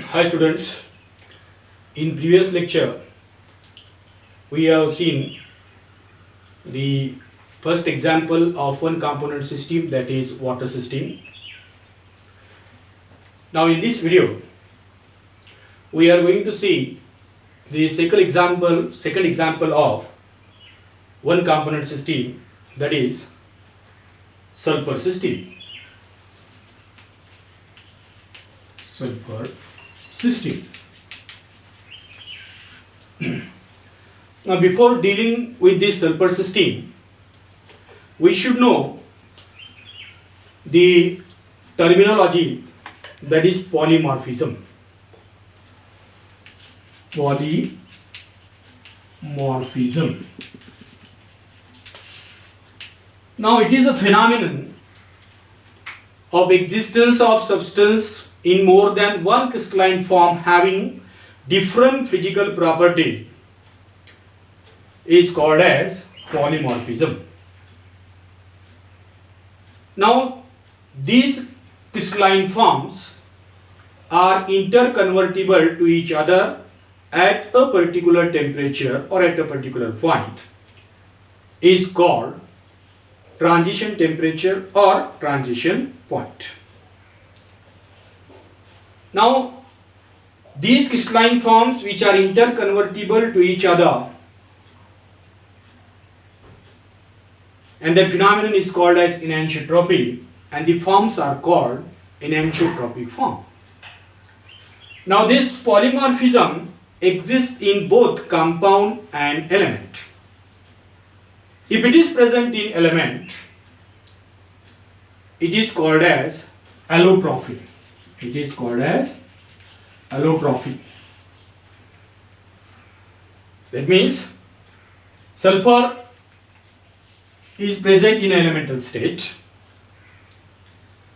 Hi students, in previous lecture we have seen the first example of one component system, that is water system. Now in this video we are going to see the second example of one component system, that is sulfur system. Sulfur system. Now before dealing with this sulfur system, we should know the terminology, that is polymorphism. Polymorphism. Now it is a phenomenon of existence of substance in more than one crystalline form having different physical property is called as polymorphism. Now these crystalline forms are interconvertible to each other at a particular temperature or at a particular point, is called transition temperature or transition point. Now these crystalline forms which are interconvertible to each other, and that phenomenon is called as enantiotropy, and the forms are called enantiotropic form. Now this polymorphism exists in both compound and element. If it is present in element, it is called as allotropy. It is called as allotropy. That means sulfur is present in elemental state.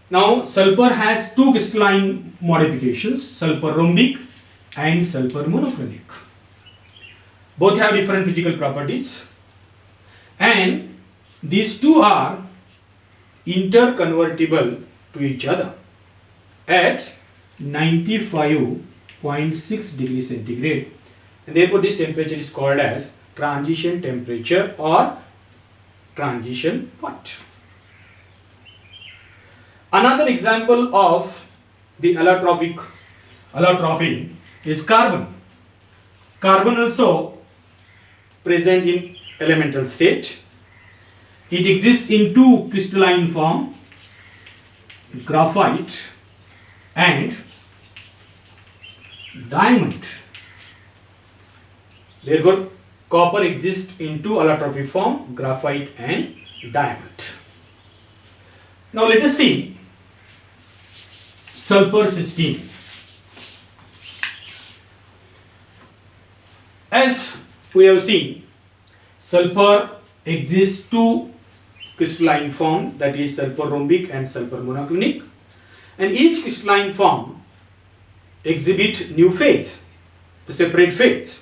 Now sulfur has two crystalline modifications, sulfur rhombic and sulfur monoclinic. Both have different physical properties, and these two are interconvertible to each other at 95.6 degrees centigrade, and therefore this temperature is called as transition temperature or transition point. Another example of the allotropy is carbon. Carbon also present in elemental state. It exists in two crystalline form, graphite and diamond. Therefore copper exists in two allotropic form, graphite and diamond. Now let us see sulfur system. As we have seen, sulfur exists two crystalline form, that is sulfur rhombic and sulfur monoclinic, and each crystalline form exhibit new phase, the separate phase.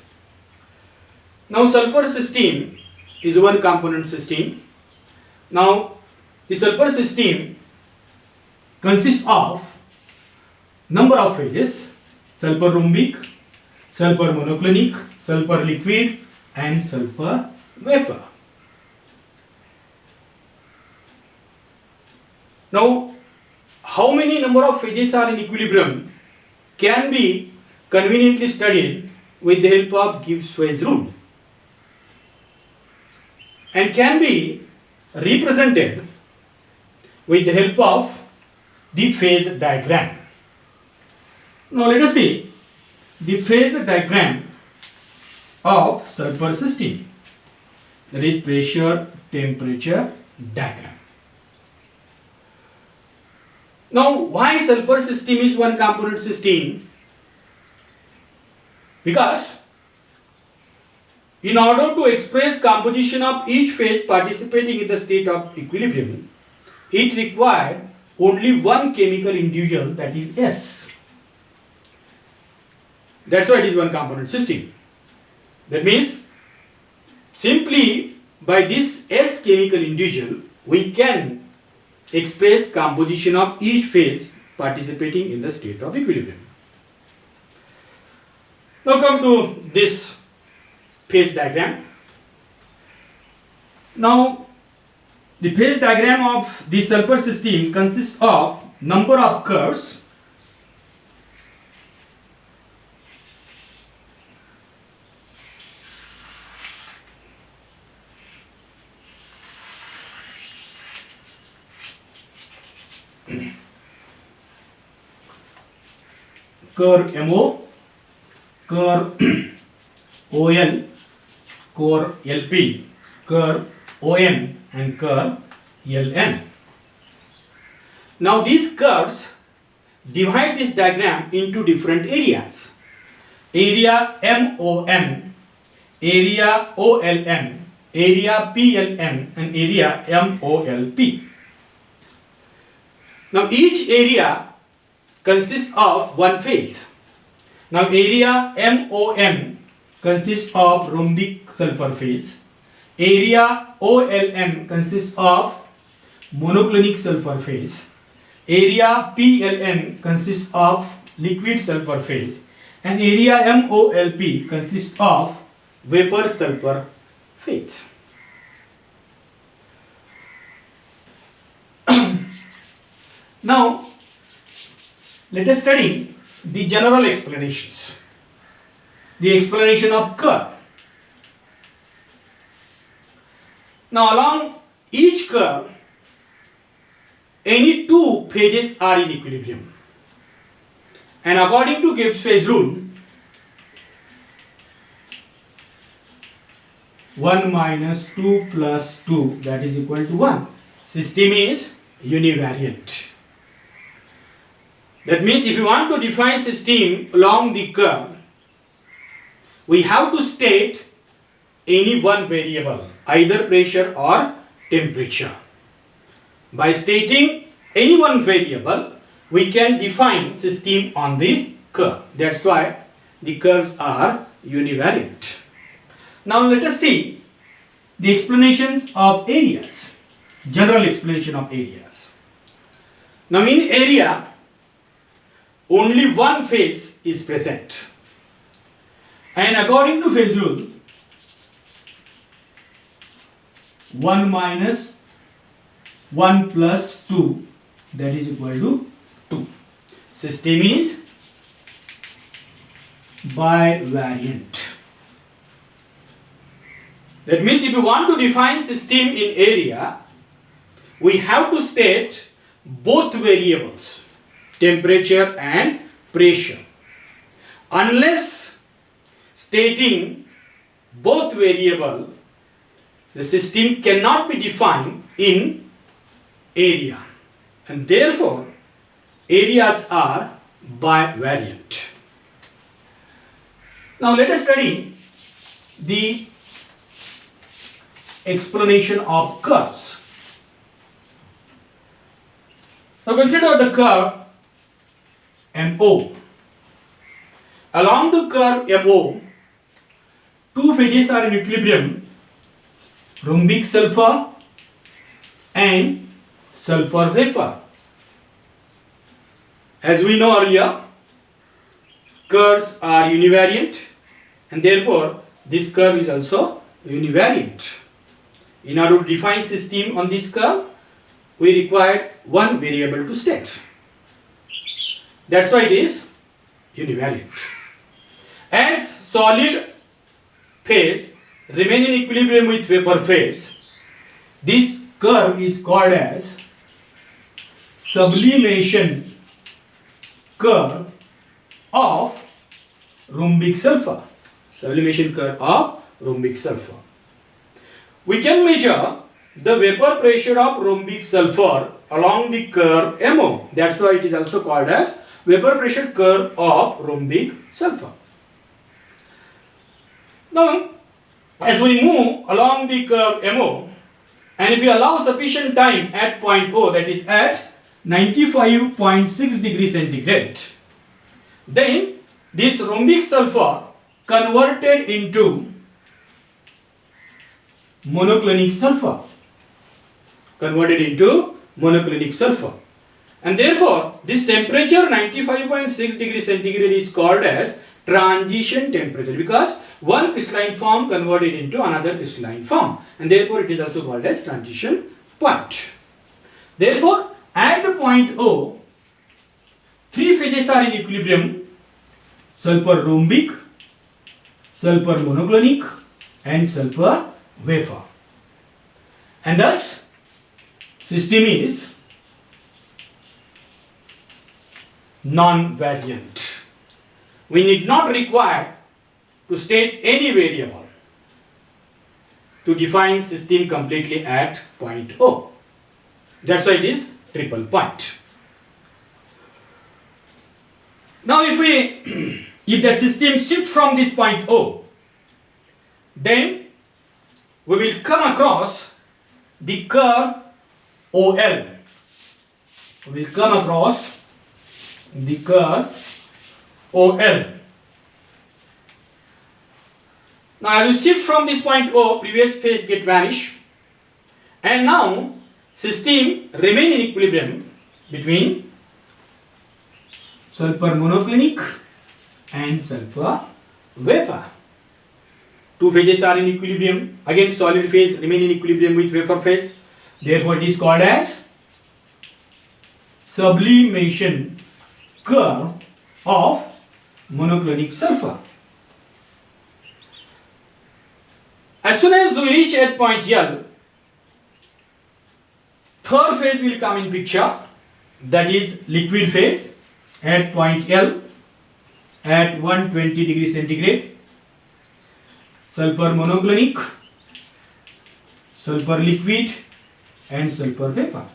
Now sulfur system is one component system. Now the sulfur system consists of number of phases: sulfur rhombic, sulfur monoclinic, sulfur liquid and sulfur vapor. Now how many number of phases are in equilibrium can be conveniently studied with the help of Gibbs phase rule, and can be represented with the help of the phase diagram. Now let us see the phase diagram of sulfur system, that is pressure temperature diagram. Now why sulfur system is one component system? Because in order to express composition of each phase participating in the state of equilibrium, it required only one chemical individual, that is S. That's why it is one component system. That means simply by this S chemical individual we can express composition of each phase participating in the state of equilibrium. Now come to this phase diagram. Now the phase diagram of the sulfur system consists of number of curves curve MO, curve OL, curve LP, curve OM and curve LN. Now these curves divide this diagram into different areas. Area MOM, area OLM, area PLM and area MOLP. Now each area consists of one phase. Now area MOM consists of rhombic sulfur phase. Area OLM consists of monoclinic sulfur phase. Area PLN consists of liquid sulfur phase. And area MOLP consists of vapor sulfur phase. Now let us study the general explanations. The explanation of curve. Now along each curve, any two phases are in equilibrium. And according to Gibbs phase rule, 1 minus 2 plus 2, that is equal to 1. System is univariant. That means if you want to define system along the curve, we have to state any one variable, either pressure or temperature. By stating any one variable, we can define system on the curve. That's why the curves are univariant. Now let us see the explanations of areas, general explanation of areas. Now in area, only one phase is present. And according to phase rule, 1 minus 1 plus 2, that is equal to 2. System is bivariant. That means if you want to define system in area, we have to state both variables, temperature and pressure. Unless stating both variable, the system cannot be defined in area, and therefore areas are bivariant. Now let us study the explanation of curves. Now consider the curve MO. Along the curve MO, two phases are in equilibrium, rhombic sulfur and sulfur vapor. As we know earlier, curves are univariant, and therefore this curve is also univariant. In order to define system on this curve, we require one variable to state. That's why it is univariant. As solid phase remain in equilibrium with vapor phase, this curve is called as sublimation curve of rhombic sulfur. Sublimation curve of rhombic sulfur. We can measure the vapor pressure of rhombic sulfur along the curve MO. That's why it is also called as vapor pressure curve of rhombic sulfur. Now, as we move along the curve MO, and if we allow sufficient time at point O, that is at 95.6 degrees centigrade, then this rhombic sulfur converted into monoclinic sulfur. And therefore, this temperature 95.6 degrees centigrade is called as transition temperature, because one crystalline form converted into another crystalline form, and therefore it is also called as transition point. Therefore, at the point O, three phases are in equilibrium: sulfur rhombic, sulfur monoclinic, and sulfur vapor. And thus, system is non-variant. We need not require to state any variable to define system completely at point O. That's why it is triple point. Now if if that system shift from this point O, then we will come across the curve OL. We will come across the curve OL. Now as we shift from this point O, previous phase get vanish, and now system remain in equilibrium between sulfur monoclinic and sulfur vapor. Two phases are in equilibrium. Again, solid phase remain in equilibrium with vapor phase. Therefore, it is called as sublimation curve of monoclinic sulfur. As soon as we reach at point L, third phase will come in picture, that is liquid phase at point L at 120 degrees centigrade. Sulfur monoclinic, sulfur liquid, and sulfur vapor.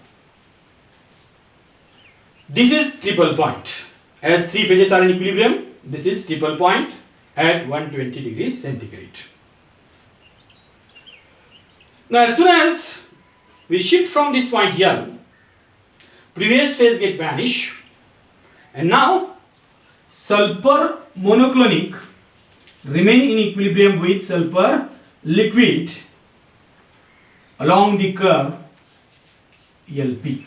This is triple point. As three phases are in equilibrium, this is triple point at 120 degrees centigrade. Now as soon as we shift from this point L, previous phase get vanish, and now sulfur monoclinic remain in equilibrium with sulfur liquid along the curve LP.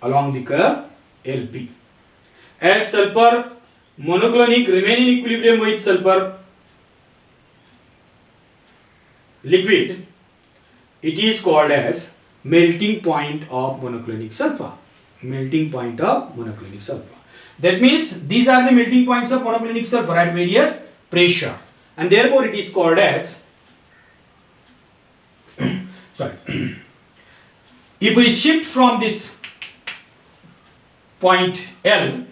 Along the curve LP. As sulfur monoclinic remain in equilibrium with sulfur liquid, it is called as melting point of monoclinic sulfur. Melting point of monoclinic sulfur. That means these are the melting points of monoclinic sulfur at various pressure, and therefore it is called as sorry. If we shift from this point L,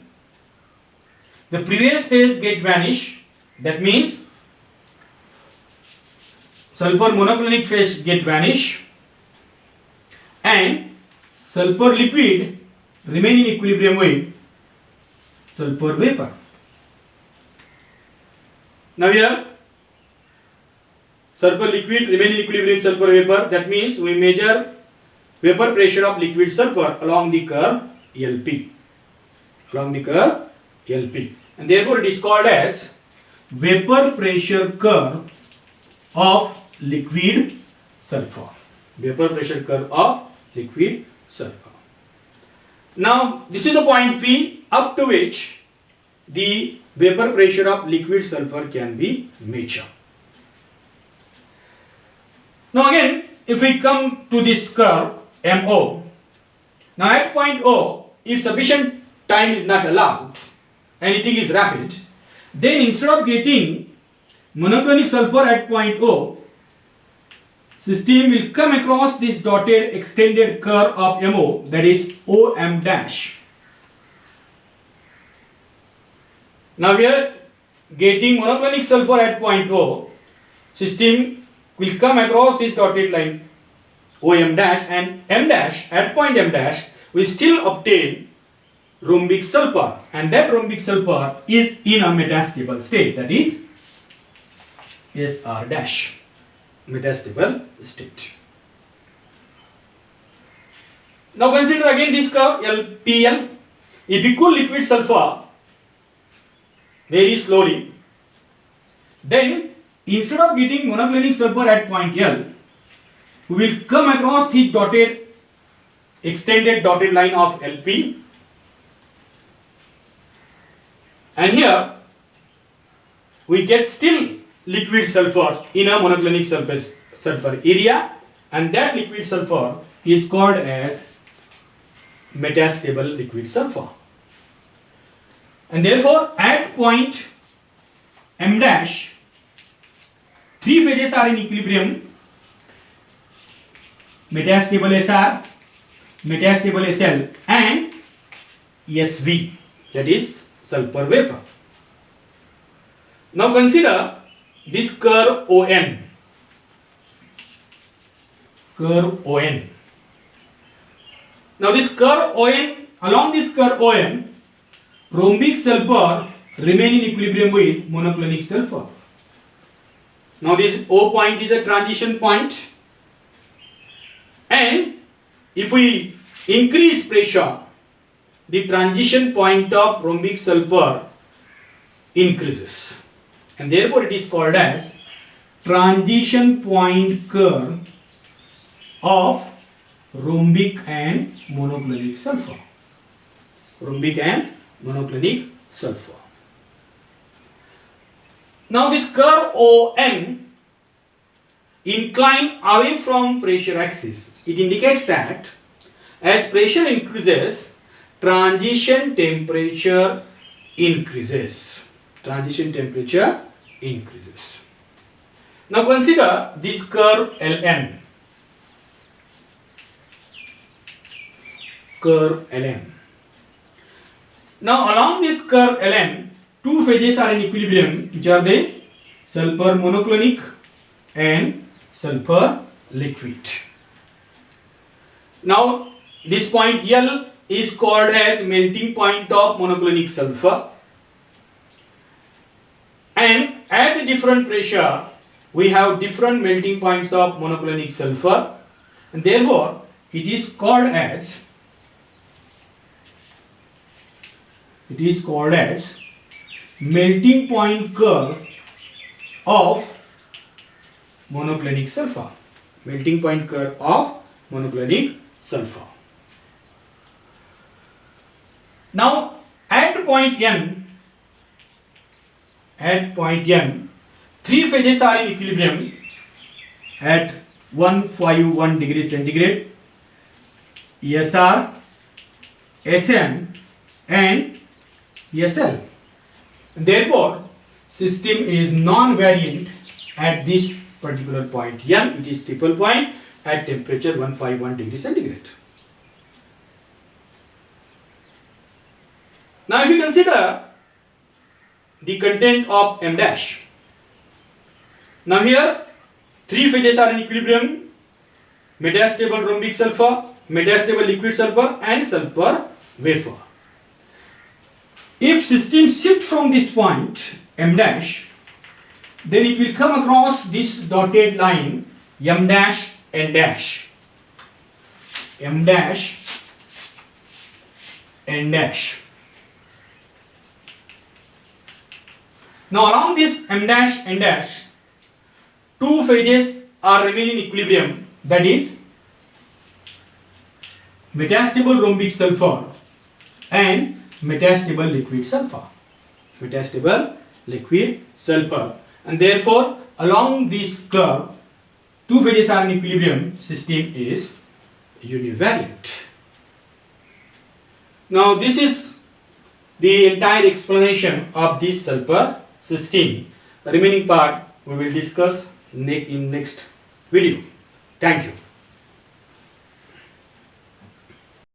the previous phase get vanish. That means sulfur monoclinic phase get vanish, and sulfur liquid remain in equilibrium with sulfur vapor. Now here sulfur liquid remain in equilibrium with sulfur vapor. That means we measure vapor pressure of liquid sulfur along the curve LP. Along the curve LP. And therefore it is called as vapor pressure curve of liquid sulfur. Vapor pressure curve of liquid sulfur. Now this is the point P up to which the vapor pressure of liquid sulfur can be measured. Now again, if we come to this curve MO, now at point O, if sufficient time is not allowed, anything is rapid, then instead of getting monoclinic sulfur at point O, system will come across this dotted extended curve of MO, that is OM dash. Now here getting monoclinic sulfur at point O, system will come across this dotted line OM dash, and M dash at point M dash we still obtain rhombic sulfur, and that rhombic sulfur is in a metastable state, that is SR dash, metastable state. Now consider again this curve LPL. If we cool liquid sulfur very slowly, then instead of getting monoclinic sulfur at point L, we will come across the dotted extended dotted line of LP, and here we get still liquid sulfur in a monoclinic sulfur area, and that liquid sulfur is called as metastable liquid sulfur. And therefore at point M dash, three phases are in equilibrium: metastable SR, metastable SL, and SV, that is sulfur vapor. Now consider this curve ON. Curve ON. Now this curve ON, along this curve ON, rhombic sulfur remain in equilibrium with monoclinic sulfur. Now this O point is a transition point, and if we increase pressure, the transition point of rhombic sulfur increases, and therefore it is called as transition point curve of rhombic and monoclinic sulfur. Rhombic and monoclinic sulfur. Now this curve ON incline away from pressure axis. It indicates that as pressure increases, transition temperature increases. Transition temperature increases. Now consider this curve LN. Curve LN. Now along this curve LN, two phases are in equilibrium, which are the sulfur monoclinic and sulfur liquid. Now this point L is called as melting point of monoclinic sulfur, and at different pressure we have different melting points of monoclinic sulfur, and therefore it is called as melting point curve of monoclinic sulfur. Melting point curve of monoclinic sulfur. Now at point N, three phases are in equilibrium at 151 degrees centigrade: SR, SM, and SL. Therefore system is non-variant at this particular point N. It is triple point at temperature 151 degrees centigrade. Now if you consider the content of M dash, now here three phases are in equilibrium: metastable rhombic sulfur, metastable liquid sulfur, and sulfur vapor. If system shift from this point M dash, then it will come across this dotted line M dash N dash, M dash N dash. Now along this M dash N dash, two phases are remaining in equilibrium, that is metastable rhombic sulfur and metastable liquid sulfur. Metastable liquid sulfur, and therefore along this curve two phases are in equilibrium, system is univariant. Now this is the entire explanation of this sulfur system. The remaining part we will discuss in next video. Thank you.